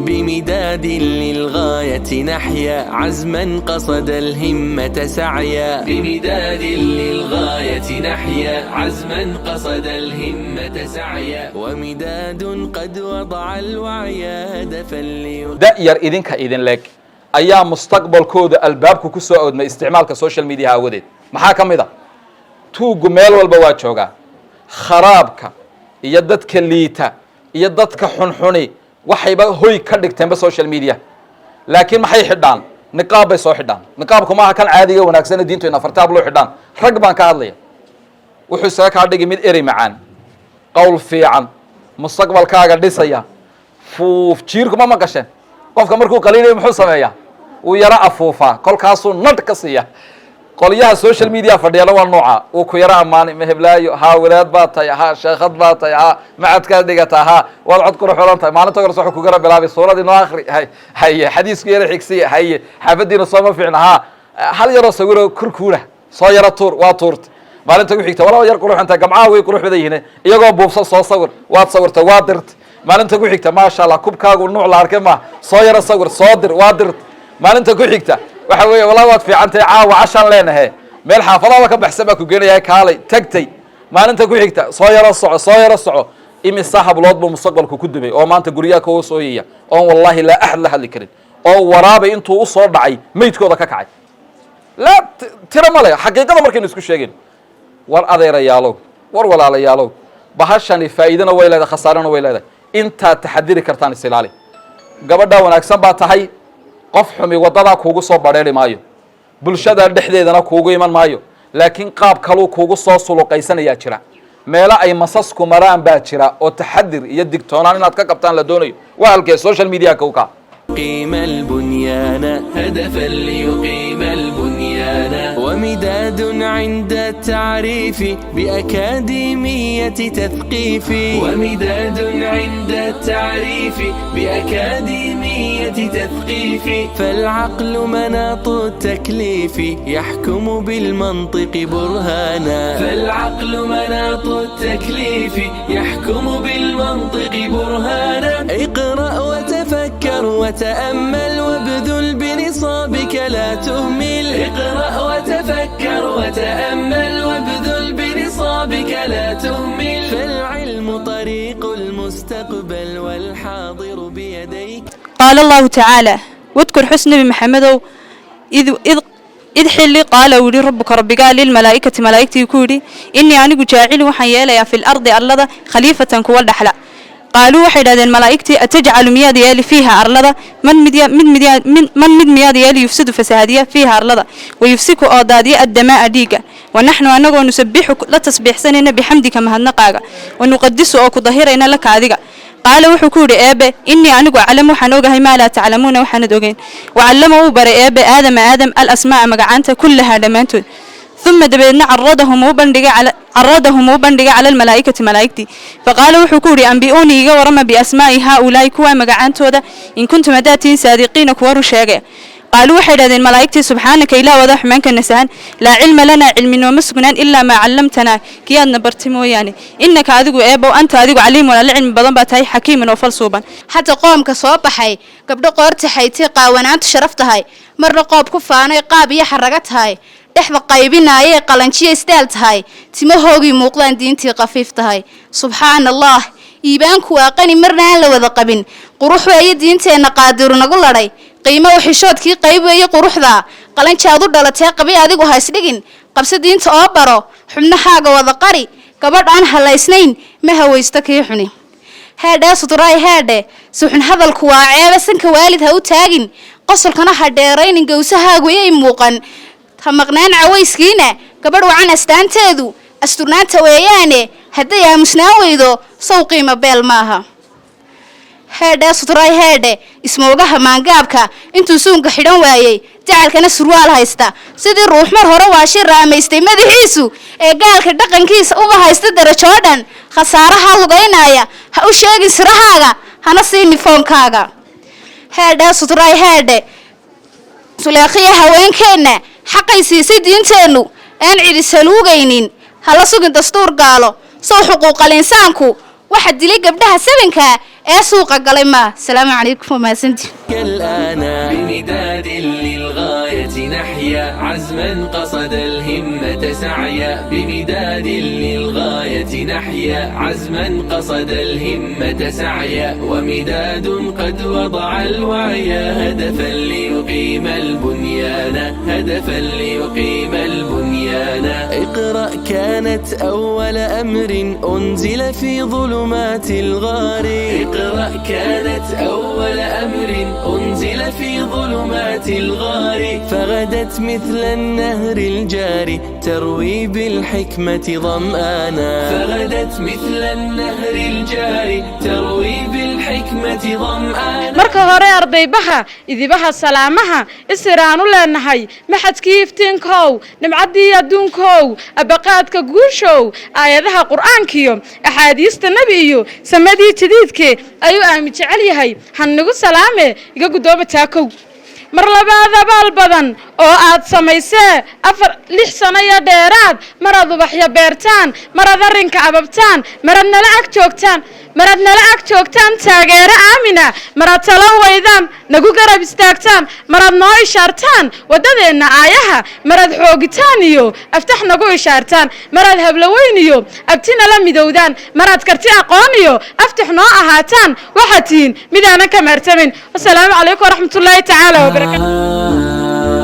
بمداد للغاية نحيا عزما قصد الهمة سعيا بمداد للغاية نحيا عزما قصد الهمة سعيا ومداد قد وضع الوعي هدفا دأير إذن لك أيام مستقبل كود البابك كسو أود ما استعمالك السوشيال ميديا هاوديد محاكم إذا توقو ميل والبواد شوقا خرابك يددك الليتا يددك حنحني waxayba hoy ka dhigteenba social media laakiin maxay xidhaan niqaab bay soo xidhaan niqaabku ma aha kan caadiga wanaagsan diintu ina fartaab loo xidhaan rag baan ka hadlaya wuxuu isaga ka dhigay mid eri macaan qowl fiican mustaqbalkaaga dhisaya fuuf jiirku ma maqasheen qofka markuu qaliinayo muxuu sameeyaa uu yara afuufa kolkaasuu nad ka siiya qoliyaha social media fadhiyana waa nooca uu ku yara amaanay meheblaayo ha walaad baa tahay ha sheekhad baa tahay ha macadka dhigata ha wad cod ku xulan tahay maalinta hore soo ku gara bilaabay suuradii noo akhri hay xadiisku yara xigsi hay xafadiina soo ma fiicna ha hal yaro sawiro kurkuura soo yara tuur waa tuurt maalinta ku xigta walaa yar quruxanta gamcaa way qurux badan yihiin iyagoo buubsan soo sawir waad sawirta waa dirt maalinta ku xigta ma sha Allah kubkaagu nuuc la arkay ma soo yara sawir soo dir waa dirt maalinta ku xigta waxa weeye walaa waad fiicantay caawa cashan leenahay meel xaafadaha ka baxsan baa ku geenayaa kaalay tagtay maalinta ku xigta soo yara soco imisa hablood buu mustaqbalku ku dumay oo maanta guriga ka soo yeeya oo wallahi la ahad la hadli karin oo waraabay intuu u soo dhacay meydkooda ka kacay la tira male xaqiiqada markaynu isku sheegin war adeerayaalo war walaalayaalo bahashani faa'iidana way leedahay khasaarana way leedahay inta taxadiri kartaan isilaali gabadha wanaagsan baa tahay qof xumi wadada kuugu soo bareeri maayo bulshada dhexdeedana kuugu iman maayo laakiin qaab kaloo kuugu soo suluqaysanaya jira meela ay masasku maraan baa jira oo taxadir iyo digtoonaan inaad ka qabtaan la doonayo waa halkee social media ka uka قيم البنيان هدفا ليقيم البنيان ومداد عند التعريف بأكاديمية تثقيف ومداد عند التعريف بأكاديمية تثقيف فالعقل مناط التكليف يحكم بالمنطق برهانا فالعقل مناط التكليف يحكم بالمنطق برهانا اقرأ وتفكر وتأمل وابذل بنصابك لا تهمل اقرأ وتفكر وتأمل وابذل بنصابك لا تهمل فالعلم طريق المستقبل والحاضر بيديك. قال الله تعالى واذكر حسن محمد إذ حلي قال ولي ربك ربي قال للملائكة ملائكتي كوري إني أنا جاعل وحيالي في الأرض أرلدا خليفة كوال دحلا قالوا وحيد الملائكة أتجعل مياد يالي فيها أرلدا من مياد يالي يفسد فسادية فيها أرلدا ويفسك أضادية الدماء ديقة ونحن أنغو نسبحك لا تسبح سنين بحمدك مهنقاقا ونقدس أوك ظهيرين لك عذيقا قال وحكوري أبا إني أنغو أعلم حنوغه ما لا تعلمون وحندوغين وعلمه بري أبا آدم الأسماء مقعانت كلها دمانتون ثم دبرنا عرضهم وبندق على الملائكة ملائكتي فقال وحكوري أنبئوني ورمى بأسماء هؤلاء كوا مقعان تودا إن كنتم داتين صادقين كوارو شاقع قالوا حيدا الملائكة سبحانك إلا وضح منك النسان لا علم لنا علم ومسكنان إلا ما علمتنا كياد نبرتمو يعني إنك أذيق أبا وأنت أذيق عليم ولا العلم بضن باتاي حكيم وفلسوبا حتى قوم كصواب حي قبل قورت حيتي قاونات شرفت هاي مرة قوب كفانا قابية حرقت هاي dhexda qaybinaaye qalanjiye istaal tahay timahoogii muuqdaan diintii qafiif tahay subxaan allah iibaanku waa qani marna aan la wada qabin qurux weeye diinteena qaadiru nagu ladhay qiimo xishoodkii qayb weeye quruxda qalanjaadu dhalatay qabi adigu ha isdhigin qabsa diinta oo baro xubnahaaga wada qari gabadh aan halaysnayn ma hawaysto kii xuni heedhe suturay heedhe suxun hadalku waa ceeba sanka waalid ha u taagin qosolkana ha dheeraynin gowsahaagu ay muuqan maqnaan cawayskiina gabadh wacan astaanteedu asturnaanta weeyaane hadday aamusnaan weydo sow qiimo beel maaha heedhe suturay heedhe ismoogaha maangaabka intuu suunka xidhan waayey jacalkana surwaal haysta sidii ruux mar hore waa shir raamaystay madaxiisu ee gaalka dhaqankiisa uba haysta darajoo dhan khasaaraha lugaynaya ha u sheegin sirahaaga hana siini foonkaaga heedhe sutray heedhe suleekhiya haweenkeenna xaqay siisay diinteennu aan cidi saluugaynin hala sugin dastuur gaalo soo xuquuqal insaanku waxa dilay gabdhaha sabanka ee suuqa galay ma salaamu calaykum maasanti بمداد للغاية نحيا عزما قصد الهمة سعيا بمداد للغاية نحيا عزما قصد الهمة سعيا ومداد قد وضع الوعي هدفا ليقيم البنيان هدفا ليقيم البنيان اقرأ كانت أول أمر أنزل في ظلمات الغار اقرأ كانت أول أمر أنزل في ظلمات الغار فغدت مثل النهر الجاري تروي بالحكمة ظمآنا فغدت مثل النهر الجاري تروي بالحكمة ظمآنا marka hore ardaybaha idibaha salaamaha isiraanu leenahay maxadkii iftiinkow nimcadii adduunkow abaqaadka guushow aayadaha quraankiyo axaadiista nabiyo samadii jadiidke ayuu aamin jecel yahay hanagu salaame iga gudooba taakow mar labaad abaal badan oo aad samaysee 6 sano iyo dheeraad marad ubaxyo beertaan marad arrinka ababtaan marad nala ag joogtaan taageero aamina marad talo weydaan nagu garab istaagtaan marad noo ishaartaan wadadeenna aayaha marad xoogitaan iyo aftax nagu ishaartaan marad hablaweyn iyo abtina la midowdaan marad karti aqoon iyo aftax noo ahaataan waxaad tihiin midaanan ka maartamin assalaamu calaykum waraxmatullaahi tacaala wabarakaatu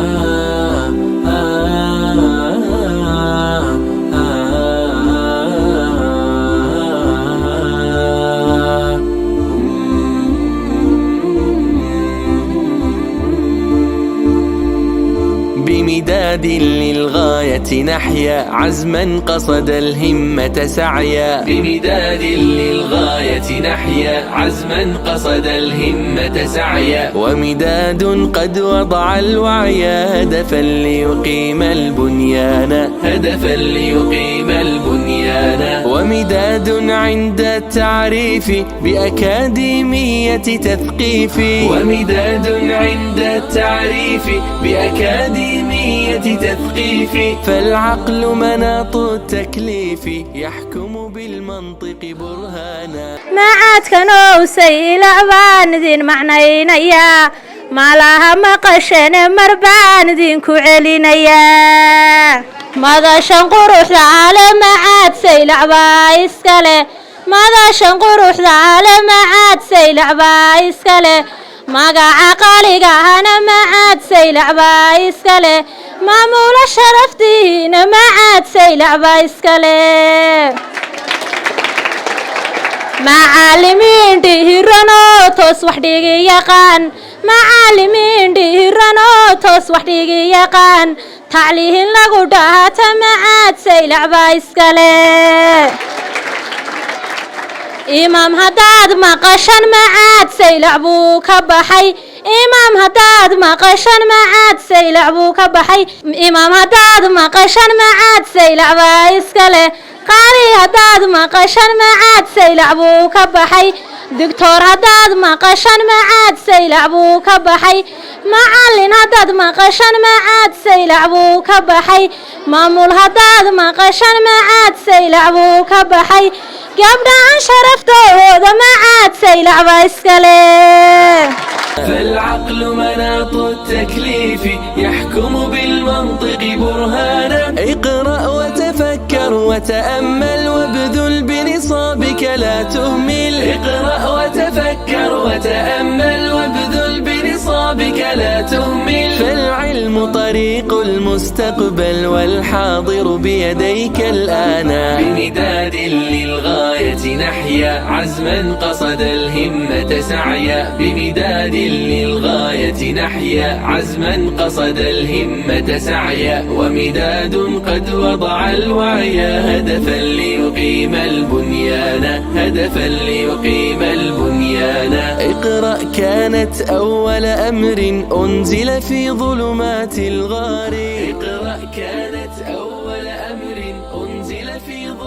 بمداد للغاية نحيا عزما قصد الهمة سعيا بمداد للغاية نحيا عزما قصد الهمة سعيا ومداد قد وضع الوعي هدفا ليقيم البنيان هدفا ليقيم البنيان ومداد عند التعريف بأكاديمية تثقيف ومداد عند التعريف بأكاديمية تثقيف فالعقل مناط التكليف يحكم بالمنطق برهانا معاد كانوا سيلا بان دين معنينا يا ما لها مقشن مربان دين كعلينا يا ماذا شنقروح على معاد سيلا بايسكالي ماذا شنقروح على معاد سيلا بايسكالي magaca qaaliga ana macaad saylacba iskale maamula sharaftiina macaad saylacba iskale macallimiin dhihirano toos wax dhigi yaqaan macallimiin dhihirano toos wax dhigi yaqaan tacliin lagu dhaata macaad saylacba iskale إمام هداد مقشن معاد سيلعبو كبحي إمام هداد مقشن معاد سيلعبو كبحي إمام هداد مقشن معاد سيلعبا إسكالي قاري هداد مقشن معاد سيلعبو كبحي دكتور هداد مقشن معاد سيلعبو كبحي معلن هداد مقشن معاد سيلعبو كبحي مامول هداد مقشن معاد سيلعبو كبحي قبل شرفته هذا معاد سيلعب إسكالي فالعقل مناط التكليف يحكم بالمنطق برهانا اقرأ وتفكر وتأمل وابذل بنصابك لا تهمل اقرأ وتفكر وتأمل وابذل بنصابك لا تهمل فالعلم طريق المستقبل والحاضر بيديك الآن بمداد للغاية نحيا عزما قصد الهمة سعيا بمداد للغاية نحيا عزما قصد الهمة سعيا ومداد قد وضع الوعي هدفا ليقيم البنيان هدفا ليقيم البنيان تبيانا. اقرأ كانت أول أمر أنزل في ظلمات الغار. اقرأ كانت